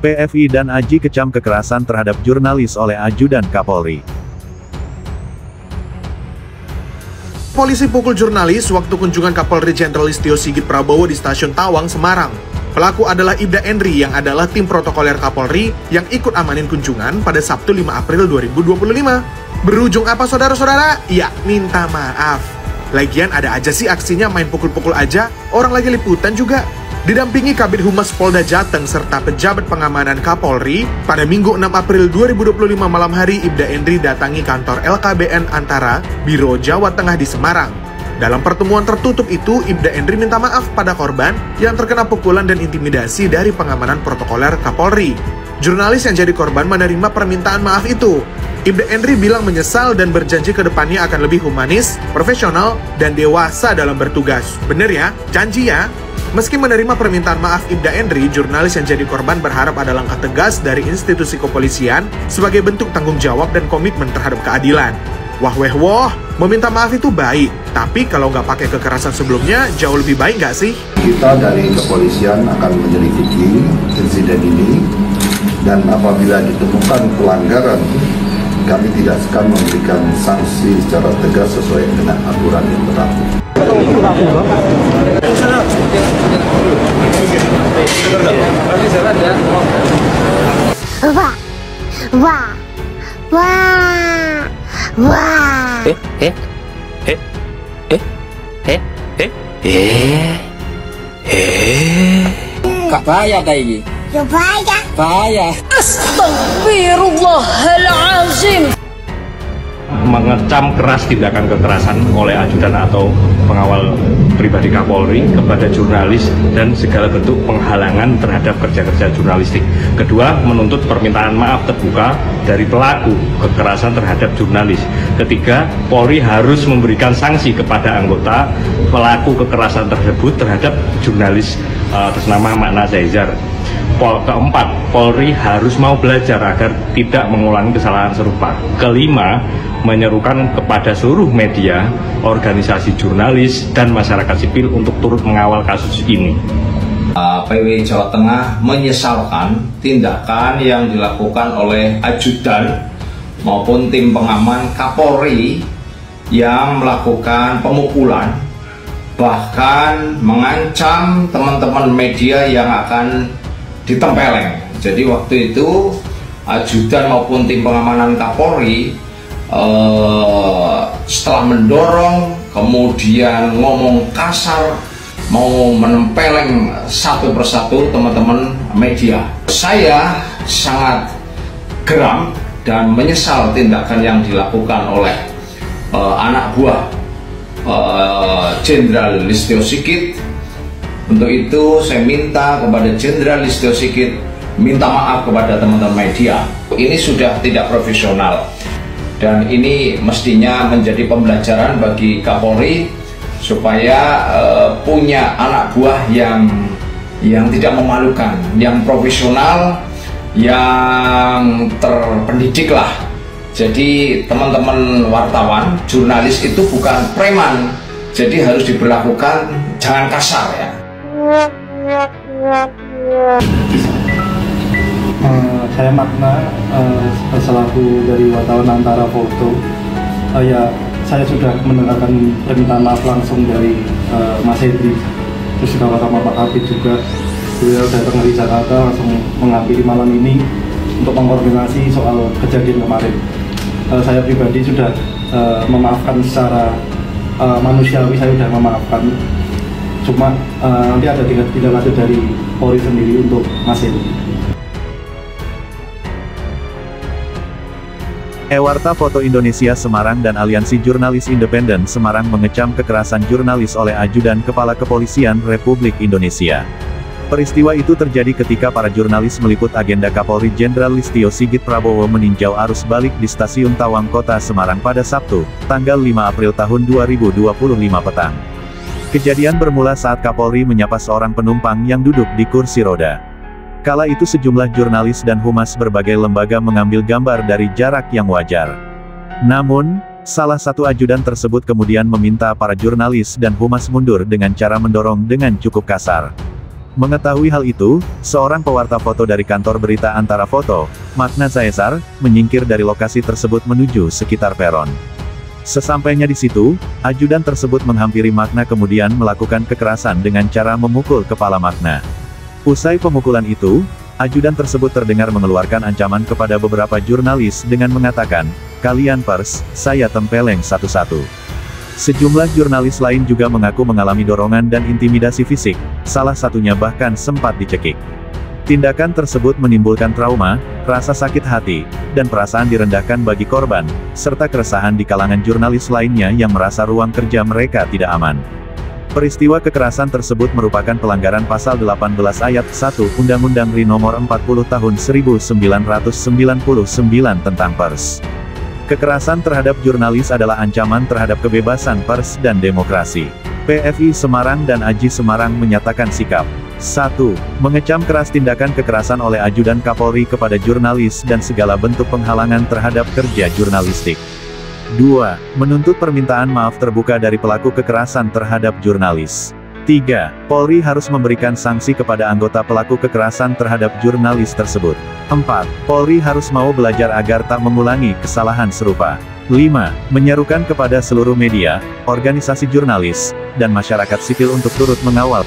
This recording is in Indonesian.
PFI dan Aji kecam kekerasan terhadap jurnalis oleh ajudan Kapolri. Polisi pukul jurnalis waktu kunjungan Kapolri Jenderal Listio Sigit Prabowo di Stasiun Tawang, Semarang. Pelaku adalah Ibda Endri yang adalah tim protokoler Kapolri yang ikut amanin kunjungan pada Sabtu 5 April 2025. Berujung apa saudara-saudara? Ya, minta maaf. Lagian ada aja sih aksinya main pukul-pukul aja, orang lagi liputan juga. Didampingi Kabid Humas Polda Jateng serta pejabat pengamanan Kapolri, pada Minggu 6 April 2025 malam hari Ibda Endri datangi kantor LKBN Antara, Biro Jawa Tengah di Semarang. Dalam pertemuan tertutup itu, Ibda Endri minta maaf pada korban yang terkena pukulan dan intimidasi dari pengamanan protokoler Kapolri. Jurnalis yang jadi korban menerima permintaan maaf itu. Ibda Endri bilang menyesal dan berjanji ke depannya akan lebih humanis, profesional, dan dewasa dalam bertugas. Bener ya? Janji ya? Meski menerima permintaan maaf Ibda Endri, jurnalis yang jadi korban berharap ada langkah tegas dari institusi kepolisian sebagai bentuk tanggung jawab dan komitmen terhadap keadilan. Wah, meminta maaf itu baik, tapi kalau nggak pakai kekerasan sebelumnya, jauh lebih baik nggak sih? Kita dari kepolisian akan menyelidiki insiden ini, dan apabila ditemukan pelanggaran, kami tidak akan memberikan sanksi secara tegas sesuai dengan aturan yang berlaku. Kak bahaya kayak gini. Ya bahaya. Bahaya. Astagfirullahaladzim. Mengecam keras tindakan kekerasan oleh ajudan atau pengawal pribadi Kapolri kepada jurnalis dan segala bentuk penghalangan terhadap kerja-kerja jurnalistik. Kedua, menuntut permintaan maaf terbuka dari pelaku kekerasan terhadap jurnalis. Ketiga, Polri harus memberikan sanksi kepada anggota pelaku kekerasan tersebut terhadap jurnalis atas nama Makna Zaizar. Keempat, Polri harus mau belajar agar tidak mengulangi kesalahan serupa. Kelima, menyerukan kepada seluruh media, organisasi jurnalis, dan masyarakat sipil untuk turut mengawal kasus ini. PW Jawa Tengah menyesalkan tindakan yang dilakukan oleh ajudan maupun tim pengaman Kapolri yang melakukan pemukulan, bahkan mengancam teman-teman media yang akan ditempeleng. Jadi waktu itu ajudan maupun tim pengamanan Kapolri setelah mendorong, kemudian ngomong kasar, mau menempeleng satu persatu teman-teman media. Saya sangat geram dan menyesal tindakan yang dilakukan oleh anak buah Jenderal Listio Sigit. Untuk itu saya minta kepada Jenderal Listio Sigit minta maaf kepada teman-teman media. Ini sudah tidak profesional dan ini mestinya menjadi pembelajaran bagi Kapolri supaya punya anak buah yang tidak memalukan, yang profesional, yang terpendidik lah. Jadi teman-teman wartawan, jurnalis itu bukan preman, jadi harus diberlakukan jangan kasar ya. Saya Makna selaku dari wartawan Antara Foto. Ya, saya sudah mendengarkan permintaan maaf langsung dari Mas Hendri, terus juga sama Pak Kabid juga. Beliau datang dari Jakarta langsung menghampiri malam ini untuk mengkoordinasi soal kejadian kemarin. Saya pribadi sudah memaafkan secara manusiawi, saya sudah memaafkan. Cuma nanti ada tindak lanjut dari Polri sendiri untuk Mas Hendri. Ewarta Foto Indonesia Semarang dan Aliansi Jurnalis Independen Semarang mengecam kekerasan jurnalis oleh ajudan Kepala Kepolisian Republik Indonesia. Peristiwa itu terjadi ketika para jurnalis meliput agenda Kapolri Jenderal Listio Sigit Prabowo meninjau arus balik di Stasiun Tawang Kota Semarang pada Sabtu, tanggal 5 April tahun 2025 petang. Kejadian bermula saat Kapolri menyapa seorang penumpang yang duduk di kursi roda. Kala itu sejumlah jurnalis dan humas berbagai lembaga mengambil gambar dari jarak yang wajar. Namun, salah satu ajudan tersebut kemudian meminta para jurnalis dan humas mundur dengan cara mendorong dengan cukup kasar. Mengetahui hal itu, seorang pewarta foto dari kantor berita Antara Foto, Magna Caesar, menyingkir dari lokasi tersebut menuju sekitar peron. Sesampainya di situ, ajudan tersebut menghampiri Magna kemudian melakukan kekerasan dengan cara memukul kepala Magna. Usai pemukulan itu, ajudan tersebut terdengar mengeluarkan ancaman kepada beberapa jurnalis dengan mengatakan, "Kalian pers, saya tempeleng satu-satu." Sejumlah jurnalis lain juga mengaku mengalami dorongan dan intimidasi fisik, salah satunya bahkan sempat dicekik. Tindakan tersebut menimbulkan trauma, rasa sakit hati, dan perasaan direndahkan bagi korban, serta keresahan di kalangan jurnalis lainnya yang merasa ruang kerja mereka tidak aman. Peristiwa kekerasan tersebut merupakan pelanggaran pasal 18 ayat 1 Undang-Undang RI Nomor 40 Tahun 1999 tentang pers. Kekerasan terhadap jurnalis adalah ancaman terhadap kebebasan pers dan demokrasi. PFI Semarang dan AJI Semarang menyatakan sikap. 1. Mengecam keras tindakan kekerasan oleh ajudan Kapolri kepada jurnalis dan segala bentuk penghalangan terhadap kerja jurnalistik. 2. Menuntut permintaan maaf terbuka dari pelaku kekerasan terhadap jurnalis. 3. Polri harus memberikan sanksi kepada anggota pelaku kekerasan terhadap jurnalis tersebut. 4. Polri harus mau belajar agar tak mengulangi kesalahan serupa. 5. Menyerukan kepada seluruh media, organisasi jurnalis, dan masyarakat sipil untuk turut mengawal